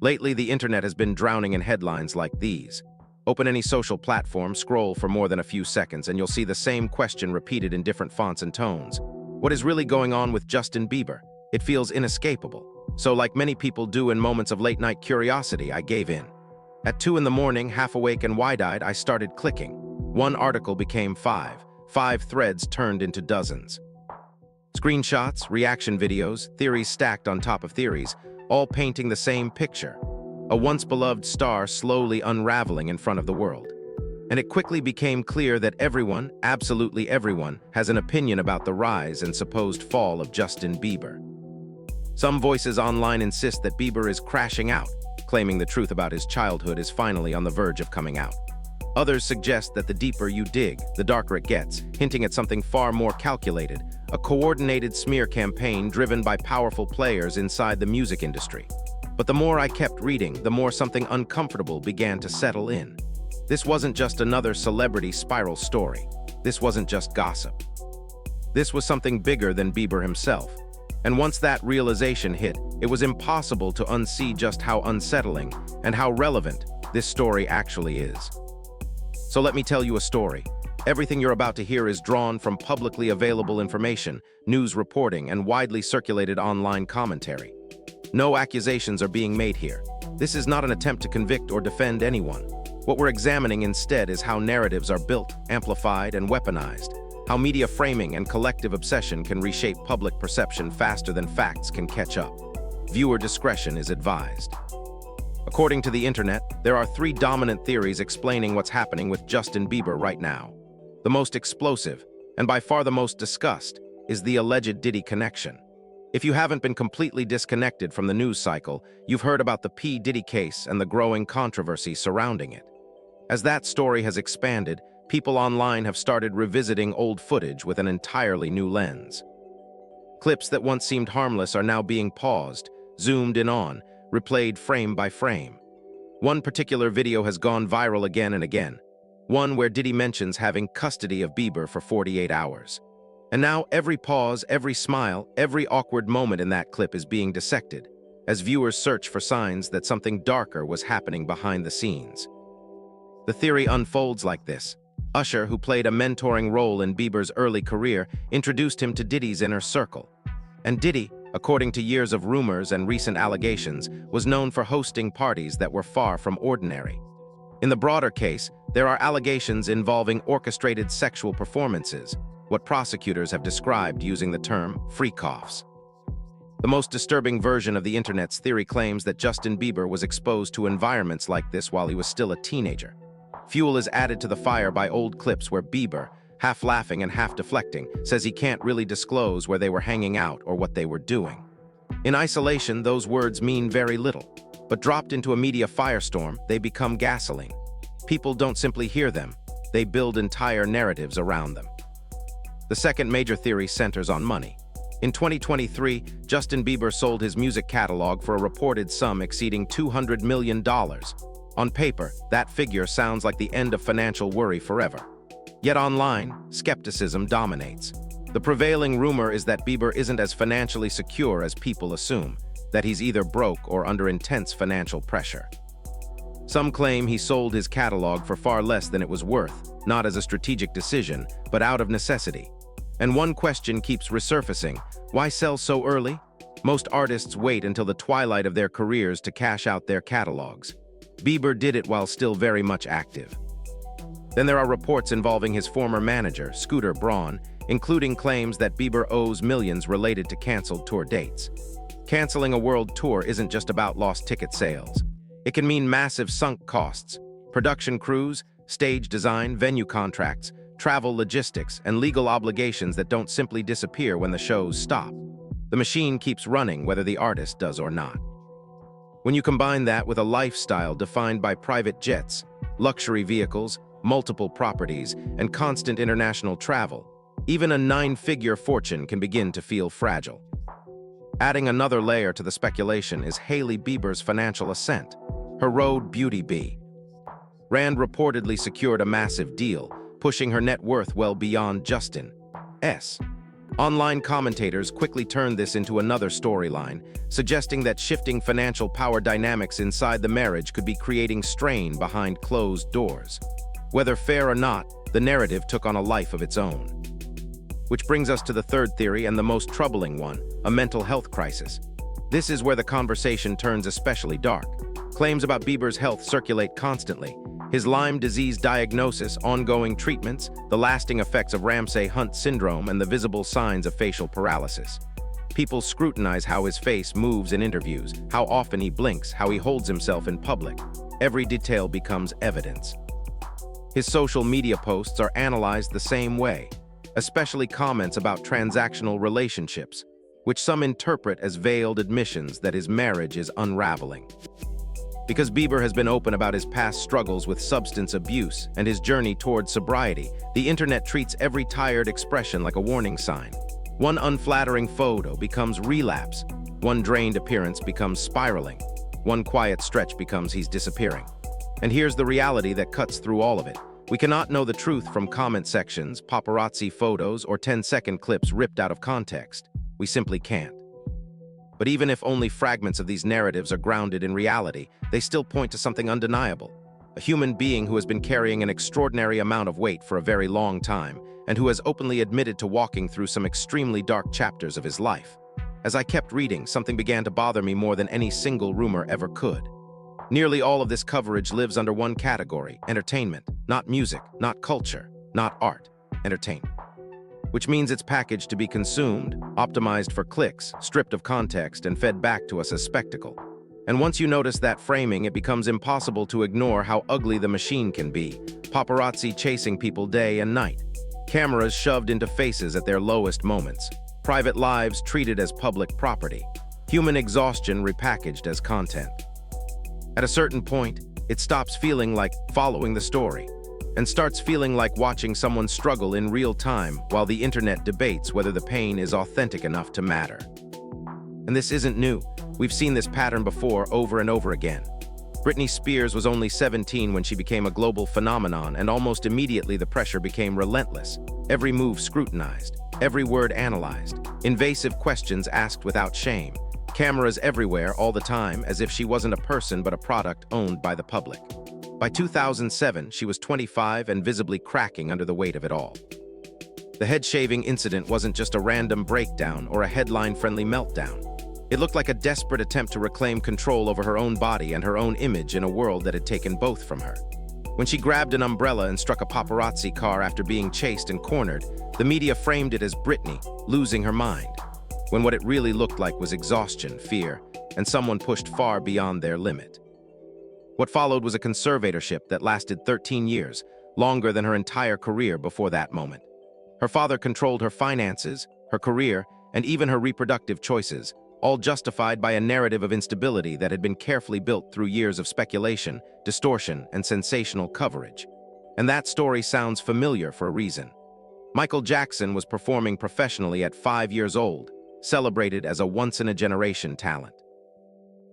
Lately, the internet has been drowning in headlines like these. Open any social platform, scroll for more than a few seconds, and you'll see the same question repeated in different fonts and tones. What is really going on with Justin Bieber? It feels inescapable. So like many people do in moments of late-night curiosity, I gave in. At 2 in the morning, half awake and wide-eyed, I started clicking. One article became five. 5 threads turned into dozens. Screenshots, reaction videos, theories stacked on top of theories, all painting the same picture. A once-beloved star slowly unraveling in front of the world. And it quickly became clear that everyone, absolutely everyone, has an opinion about the rise and supposed fall of Justin Bieber. Some voices online insist that Bieber is crashing out, claiming the truth about his childhood is finally on the verge of coming out. Others suggest that the deeper you dig, the darker it gets, hinting at something far more calculated, a coordinated smear campaign driven by powerful players inside the music industry. But the more I kept reading, the more something uncomfortable began to settle in. This wasn't just another celebrity spiral story. This wasn't just gossip. This was something bigger than Bieber himself. And once that realization hit, it was impossible to unsee just how unsettling and how relevant this story actually is. So let me tell you a story. Everything you're about to hear is drawn from publicly available information, news reporting, and widely circulated online commentary. No accusations are being made here. This is not an attempt to convict or defend anyone. What we're examining instead is how narratives are built, amplified, and weaponized, how media framing and collective obsession can reshape public perception faster than facts can catch up. Viewer discretion is advised. According to the internet, there are 3 dominant theories explaining what's happening with Justin Bieber right now. The most explosive, and by far the most discussed, is the alleged Diddy connection. If you haven't been completely disconnected from the news cycle, you've heard about the P. Diddy case and the growing controversy surrounding it. As that story has expanded, people online have started revisiting old footage with an entirely new lens. Clips that once seemed harmless are now being paused, zoomed in on, replayed frame by frame. One particular video has gone viral again and again, one where Diddy mentions having custody of Bieber for 48 hours. And now every pause, every smile, every awkward moment in that clip is being dissected, as viewers search for signs that something darker was happening behind the scenes. The theory unfolds like this. Usher, who played a mentoring role in Bieber's early career, introduced him to Diddy's inner circle. And Diddy, according to years of rumors and recent allegations, was known for hosting parties that were far from ordinary. In the broader case, there are allegations involving orchestrated sexual performances, what prosecutors have described using the term freak-offs. The most disturbing version of the internet's theory claims that Justin Bieber was exposed to environments like this while he was still a teenager. Fuel is added to the fire by old clips where Bieber, half laughing and half deflecting, says he can't really disclose where they were hanging out or what they were doing. In isolation, those words mean very little, but dropped into a media firestorm, they become gasoline. People don't simply hear them, they build entire narratives around them. The second major theory centers on money. In 2023, Justin Bieber sold his music catalog for a reported sum exceeding $200 million. On paper, that figure sounds like the end of financial worry forever. Yet online, skepticism dominates. The prevailing rumor is that Bieber isn't as financially secure as people assume, that he's either broke or under intense financial pressure. Some claim he sold his catalog for far less than it was worth, not as a strategic decision, but out of necessity. And one question keeps resurfacing: why sell so early? Most artists wait until the twilight of their careers to cash out their catalogs. Bieber did it while still very much active. Then there are reports involving his former manager, Scooter Braun, including claims that Bieber owes millions related to canceled tour dates. Canceling a world tour isn't just about lost ticket sales. It can mean massive sunk costs, production crews, stage design, venue contracts, travel logistics, and legal obligations that don't simply disappear when the shows stop. The machine keeps running whether the artist does or not. When you combine that with a lifestyle defined by private jets, luxury vehicles, multiple properties, and constant international travel, even a 9-figure fortune can begin to feel fragile. Adding another layer to the speculation is Hailey Bieber's financial ascent, her road beauty bee. Rand reportedly secured a massive deal, pushing her net worth well beyond Justin's. Online commentators quickly turned this into another storyline, suggesting that shifting financial power dynamics inside the marriage could be creating strain behind closed doors. Whether fair or not, the narrative took on a life of its own. Which brings us to the third theory and the most troubling one, a mental health crisis. This is where the conversation turns especially dark. Claims about Bieber's health circulate constantly. His Lyme disease diagnosis, ongoing treatments, the lasting effects of Ramsay-Hunt syndrome, and the visible signs of facial paralysis. People scrutinize how his face moves in interviews, how often he blinks, how he holds himself in public. Every detail becomes evidence. His social media posts are analyzed the same way, especially comments about transactional relationships, which some interpret as veiled admissions that his marriage is unraveling. Because Bieber has been open about his past struggles with substance abuse and his journey towards sobriety, the internet treats every tired expression like a warning sign. One unflattering photo becomes relapse. One drained appearance becomes spiraling. One quiet stretch becomes he's disappearing. And here's the reality that cuts through all of it. We cannot know the truth from comment sections, paparazzi photos, or 10-second clips ripped out of context. We simply can't. But even if only fragments of these narratives are grounded in reality, they still point to something undeniable. A human being who has been carrying an extraordinary amount of weight for a very long time, and who has openly admitted to walking through some extremely dark chapters of his life. As I kept reading, something began to bother me more than any single rumor ever could. Nearly all of this coverage lives under one category: entertainment, not music, not culture, not art, entertainment. Which means it's packaged to be consumed, optimized for clicks, stripped of context, and fed back to us as spectacle. And once you notice that framing, it becomes impossible to ignore how ugly the machine can be. Paparazzi chasing people day and night. Cameras shoved into faces at their lowest moments. Private lives treated as public property. Human exhaustion repackaged as content. At a certain point, it stops feeling like following the story, and starts feeling like watching someone struggle in real time while the internet debates whether the pain is authentic enough to matter. And this isn't new. We've seen this pattern before over and over again. Britney Spears was only 17 when she became a global phenomenon, and almost immediately the pressure became relentless. Every move scrutinized, every word analyzed, invasive questions asked without shame, cameras everywhere all the time as if she wasn't a person but a product owned by the public. By 2007, she was 25 and visibly cracking under the weight of it all. The head-shaving incident wasn't just a random breakdown or a headline-friendly meltdown. It looked like a desperate attempt to reclaim control over her own body and her own image in a world that had taken both from her. When she grabbed an umbrella and struck a paparazzi car after being chased and cornered, the media framed it as Britney losing her mind, when what it really looked like was exhaustion, fear, and someone pushed far beyond their limit. What followed was a conservatorship that lasted 13 years, longer than her entire career before that moment. Her father controlled her finances, her career, and even her reproductive choices, all justified by a narrative of instability that had been carefully built through years of speculation, distortion, and sensational coverage. And that story sounds familiar for a reason. Michael Jackson was performing professionally at 5 years old, celebrated as a once-in-a-generation talent.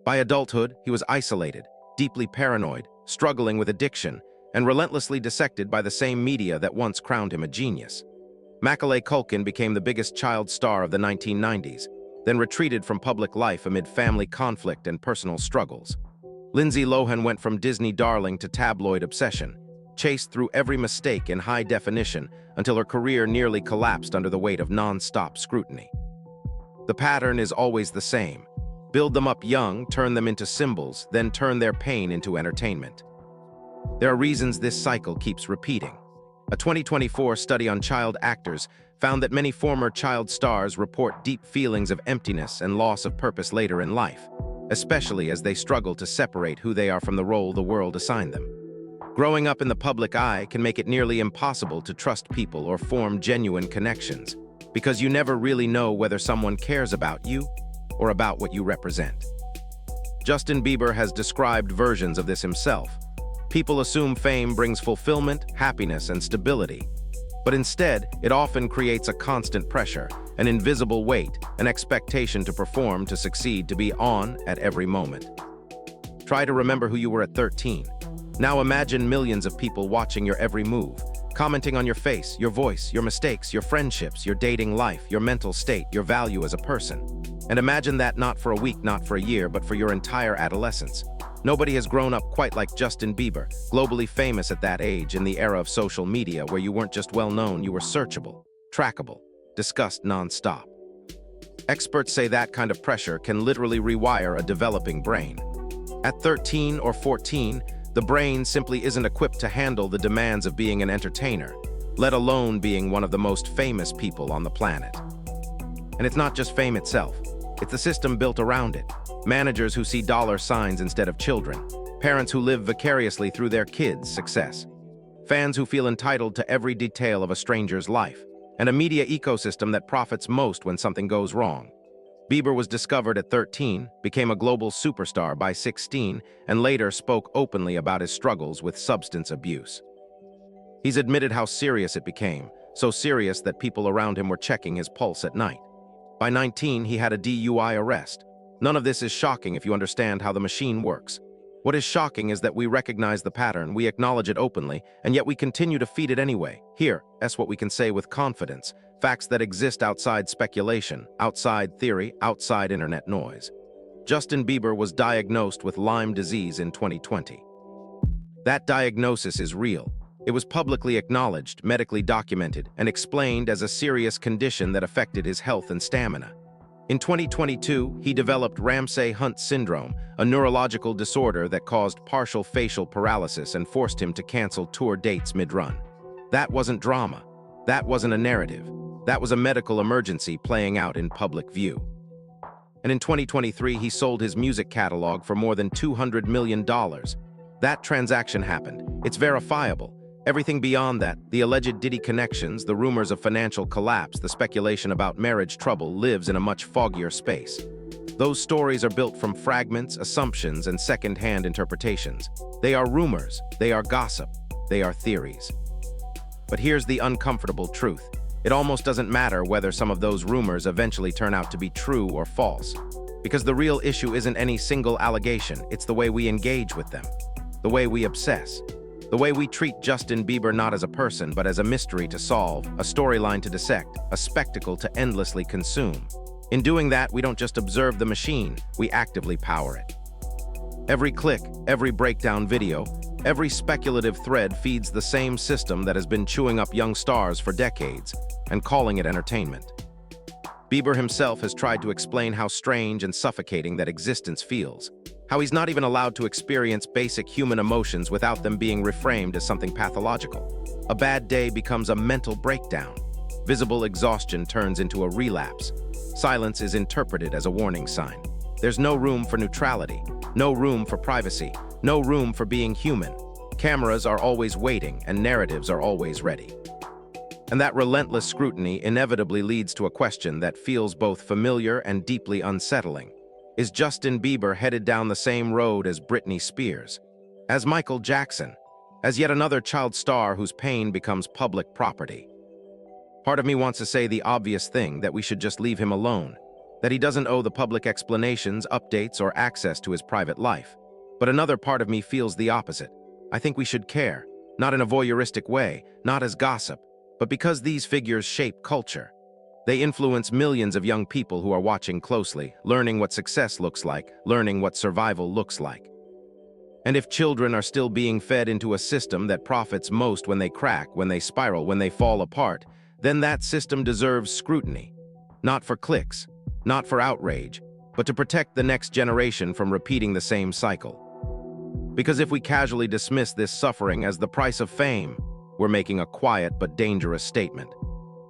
By adulthood, he was isolated, deeply paranoid, struggling with addiction, and relentlessly dissected by the same media that once crowned him a genius. Macaulay Culkin became the biggest child star of the 1990s, then retreated from public life amid family conflict and personal struggles. Lindsay Lohan went from Disney darling to tabloid obsession, chased through every mistake in high definition until her career nearly collapsed under the weight of non-stop scrutiny. The pattern is always the same. Build them up young, turn them into symbols, then turn their pain into entertainment. There are reasons this cycle keeps repeating. A 2024 study on child actors found that many former child stars report deep feelings of emptiness and loss of purpose later in life, especially as they struggle to separate who they are from the role the world assigned them. Growing up in the public eye can make it nearly impossible to trust people or form genuine connections, because you never really know whether someone cares about you or about what you represent. Justin Bieber has described versions of this himself. People assume fame brings fulfillment, happiness, and stability. But instead, it often creates a constant pressure, an invisible weight, an expectation to perform, to succeed, to be on at every moment. Try to remember who you were at 13. Now imagine millions of people watching your every move, commenting on your face, your voice, your mistakes, your friendships, your dating life, your mental state, your value as a person. And imagine that not for a week, not for a year, but for your entire adolescence. Nobody has grown up quite like Justin Bieber, globally famous at that age in the era of social media where you weren't just well-known, you were searchable, trackable, discussed non-stop. Experts say that kind of pressure can literally rewire a developing brain. At 13 or 14, the brain simply isn't equipped to handle the demands of being an entertainer, let alone being one of the most famous people on the planet. And it's not just fame itself, it's the system built around it. Managers who see dollar signs instead of children, parents who live vicariously through their kids' success, fans who feel entitled to every detail of a stranger's life, and a media ecosystem that profits most when something goes wrong. Bieber was discovered at 13, became a global superstar by 16, and later spoke openly about his struggles with substance abuse. He's admitted how serious it became, so serious that people around him were checking his pulse at night. By 19, he had a DUI arrest. None of this is shocking if you understand how the machine works. What is shocking is that we recognize the pattern, we acknowledge it openly, and yet we continue to feed it anyway. Here, that's what we can say with confidence. Facts that exist outside speculation, outside theory, outside internet noise. Justin Bieber was diagnosed with Lyme disease in 2020. That diagnosis is real. It was publicly acknowledged, medically documented, and explained as a serious condition that affected his health and stamina. In 2022, he developed Ramsay-Hunt syndrome, a neurological disorder that caused partial facial paralysis and forced him to cancel tour dates mid-run. That wasn't drama. That wasn't a narrative. That was a medical emergency playing out in public view. And in 2023, he sold his music catalog for more than $200 million. That transaction happened. It's verifiable. Everything beyond that, the alleged Diddy connections, the rumors of financial collapse, the speculation about marriage trouble, lives in a much foggier space. Those stories are built from fragments, assumptions, and second-hand interpretations. They are rumors, they are gossip, they are theories. But here's the uncomfortable truth. It almost doesn't matter whether some of those rumors eventually turn out to be true or false. Because the real issue isn't any single allegation, it's the way we engage with them, the way we obsess. The way we treat Justin Bieber not as a person, but as a mystery to solve, a storyline to dissect, a spectacle to endlessly consume. In doing that, we don't just observe the machine, we actively power it. Every click, every breakdown video, every speculative thread feeds the same system that has been chewing up young stars for decades and calling it entertainment. Bieber himself has tried to explain how strange and suffocating that existence feels. How he's not even allowed to experience basic human emotions without them being reframed as something pathological. A bad day becomes a mental breakdown. Visible exhaustion turns into a relapse. Silence is interpreted as a warning sign. There's no room for neutrality, no room for privacy, no room for being human. Cameras are always waiting and narratives are always ready. And that relentless scrutiny inevitably leads to a question that feels both familiar and deeply unsettling. Is Justin Bieber headed down the same road as Britney Spears, as Michael Jackson, as yet another child star whose pain becomes public property? Part of me wants to say the obvious thing, that we should just leave him alone, that he doesn't owe the public explanations, updates, or access to his private life. But another part of me feels the opposite. I think we should care, not in a voyeuristic way, not as gossip, but because these figures shape culture. They influence millions of young people who are watching closely, learning what success looks like, learning what survival looks like. And if children are still being fed into a system that profits most when they crack, when they spiral, when they fall apart, then that system deserves scrutiny. Not for clicks, not for outrage, but to protect the next generation from repeating the same cycle. Because if we casually dismiss this suffering as the price of fame, we're making a quiet but dangerous statement.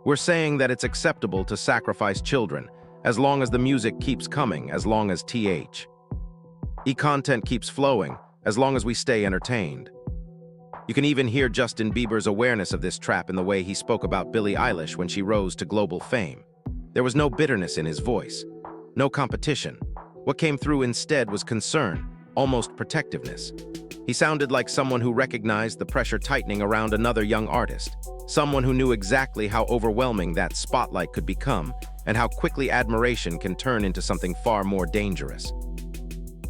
We're saying that it's acceptable to sacrifice children, as long as the music keeps coming, as long as content keeps flowing, as long as we stay entertained. You can even hear Justin Bieber's awareness of this trap in the way he spoke about Billie Eilish when she rose to global fame. There was no bitterness in his voice, no competition. What came through instead was concern, almost protectiveness. He sounded like someone who recognized the pressure tightening around another young artist, someone who knew exactly how overwhelming that spotlight could become and how quickly admiration can turn into something far more dangerous.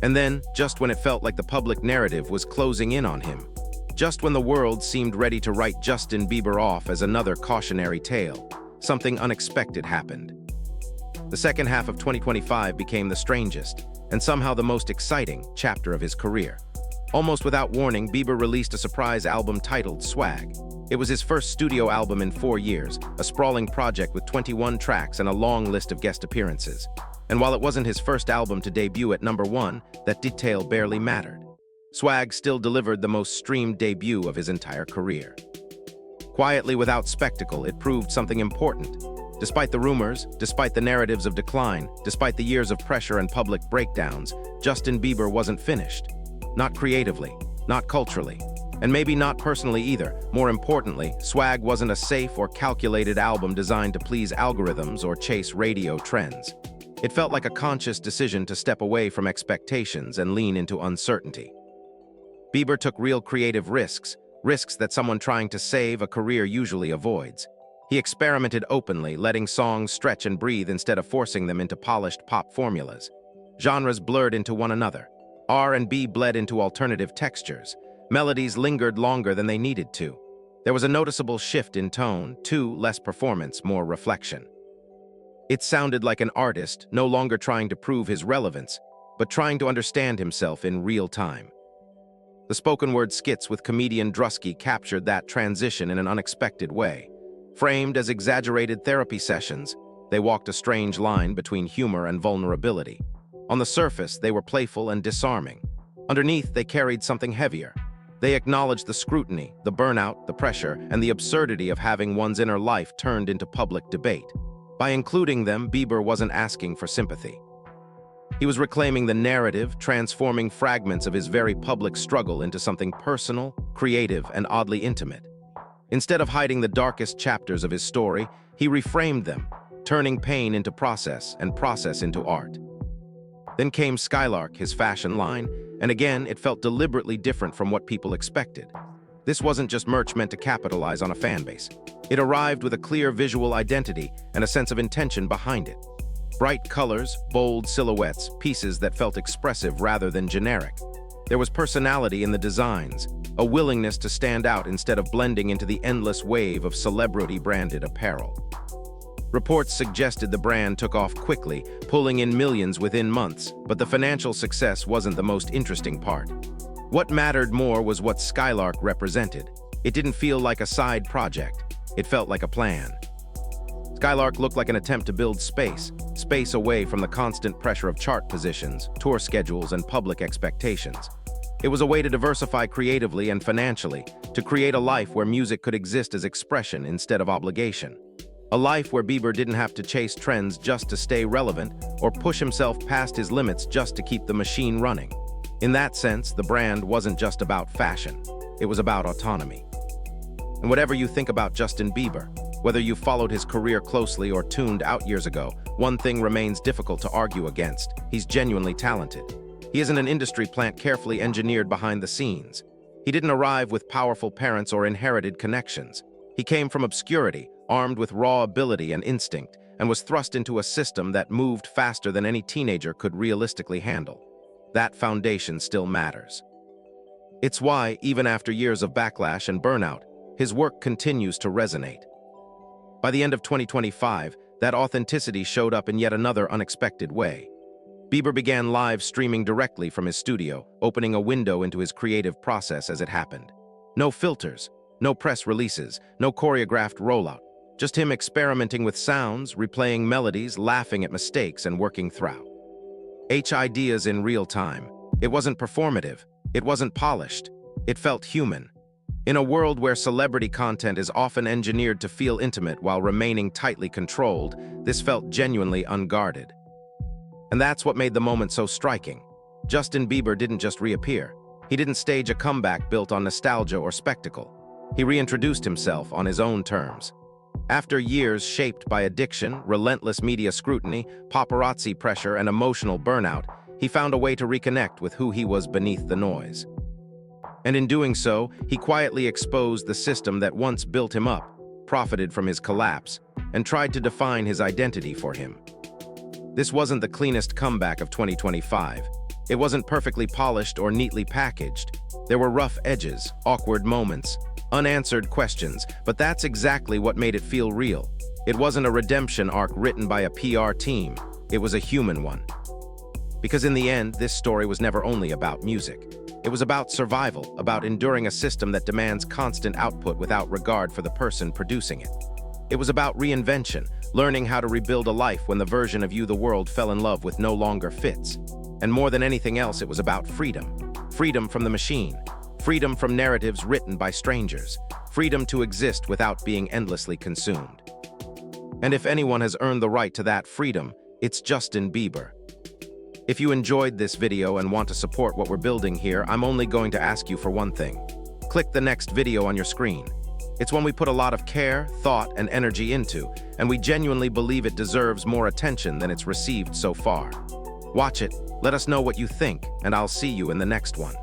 And then, just when it felt like the public narrative was closing in on him, Just when the world seemed ready to write Justin Bieber off as another cautionary tale, something unexpected happened. The second half of 2025 became the strangest, and somehow the most exciting, chapter of his career. Almost without warning, Bieber released a surprise album titled Swag. It was his first studio album in 4 years, a sprawling project with 21 tracks and a long list of guest appearances. And while it wasn't his first album to debut at #1, that detail barely mattered. Swag still delivered the most streamed debut of his entire career. Quietly, without spectacle, it proved something important. Despite the rumors, despite the narratives of decline, despite the years of pressure and public breakdowns, Justin Bieber wasn't finished. Not creatively, not culturally, and maybe not personally either. More importantly, Swag wasn't a safe or calculated album designed to please algorithms or chase radio trends. It felt like a conscious decision to step away from expectations and lean into uncertainty. Bieber took real creative risks that someone trying to save a career usually avoids. He experimented openly, letting songs stretch and breathe instead of forcing them into polished pop formulas. Genres blurred into one another. R&B bled into alternative textures. Melodies lingered longer than they needed to. There was a noticeable shift in tone, less performance, more reflection. It sounded like an artist, no longer trying to prove his relevance, but trying to understand himself in real time. The spoken-word skits with comedian Drusky captured that transition in an unexpected way. Framed as exaggerated therapy sessions, they walked a strange line between humor and vulnerability. On the surface, they were playful and disarming. Underneath, they carried something heavier. They acknowledged the scrutiny, the burnout, the pressure, and the absurdity of having one's inner life turned into public debate. By including them, Bieber wasn't asking for sympathy. He was reclaiming the narrative, transforming fragments of his very public struggle into something personal, creative, and oddly intimate. Instead of hiding the darkest chapters of his story, he reframed them, turning pain into process and process into art. Then came Skylark, his fashion line, and again, it felt deliberately different from what people expected. This wasn't just merch meant to capitalize on a fan base. It arrived with a clear visual identity and a sense of intention behind it. Bright colors, bold silhouettes, pieces that felt expressive rather than generic. There was personality in the designs, a willingness to stand out instead of blending into the endless wave of celebrity-branded apparel. Reports suggested the brand took off quickly, pulling in millions within months, but the financial success wasn't the most interesting part. What mattered more was what Skylark represented. It didn't feel like a side project. It felt like a plan. Skylark looked like an attempt to build space away from the constant pressure of chart positions, tour schedules, and public expectations. It was a way to diversify creatively and financially, to create a life where music could exist as expression instead of obligation. A life where Bieber didn't have to chase trends just to stay relevant or push himself past his limits just to keep the machine running. In that sense, the brand wasn't just about fashion. It was about autonomy. And whatever you think about Justin Bieber, whether you followed his career closely or tuned out years ago, one thing remains difficult to argue against. He's genuinely talented. He isn't an industry plant carefully engineered behind the scenes. He didn't arrive with powerful parents or inherited connections. He came from obscurity, armed with raw ability and instinct, and was thrust into a system that moved faster than any teenager could realistically handle. That foundation still matters. It's why, even after years of backlash and burnout, his work continues to resonate. By the end of 2025, that authenticity showed up in yet another unexpected way. Bieber began live streaming directly from his studio, opening a window into his creative process as it happened. No filters, no press releases, no choreographed rollout, just him experimenting with sounds, replaying melodies, laughing at mistakes, and working through ideas in real time. It wasn't performative, it wasn't polished, it felt human. In a world where celebrity content is often engineered to feel intimate while remaining tightly controlled, this felt genuinely unguarded. And that's what made the moment so striking. Justin Bieber didn't just reappear. He didn't stage a comeback built on nostalgia or spectacle. He reintroduced himself on his own terms. After years shaped by addiction, relentless media scrutiny, paparazzi pressure, and emotional burnout, he found a way to reconnect with who he was beneath the noise. And in doing so, he quietly exposed the system that once built him up, profited from his collapse, and tried to define his identity for him. This wasn't the cleanest comeback of 2025. It wasn't perfectly polished or neatly packaged. There were rough edges, awkward moments, unanswered questions, but that's exactly what made it feel real. It wasn't a redemption arc written by a PR team. It was a human one. Because in the end, this story was never only about music. It was about survival, about enduring a system that demands constant output without regard for the person producing it. It was about reinvention, learning how to rebuild a life when the version of you the world fell in love with no longer fits. And more than anything else, it was about freedom. Freedom from the machine. Freedom from narratives written by strangers. Freedom to exist without being endlessly consumed. And if anyone has earned the right to that freedom, it's Justin Bieber. If you enjoyed this video and want to support what we're building here, I'm only going to ask you for one thing. Click the next video on your screen. It's one we put a lot of care, thought, and energy into, and we genuinely believe it deserves more attention than it's received so far. Watch it, let us know what you think, and I'll see you in the next one.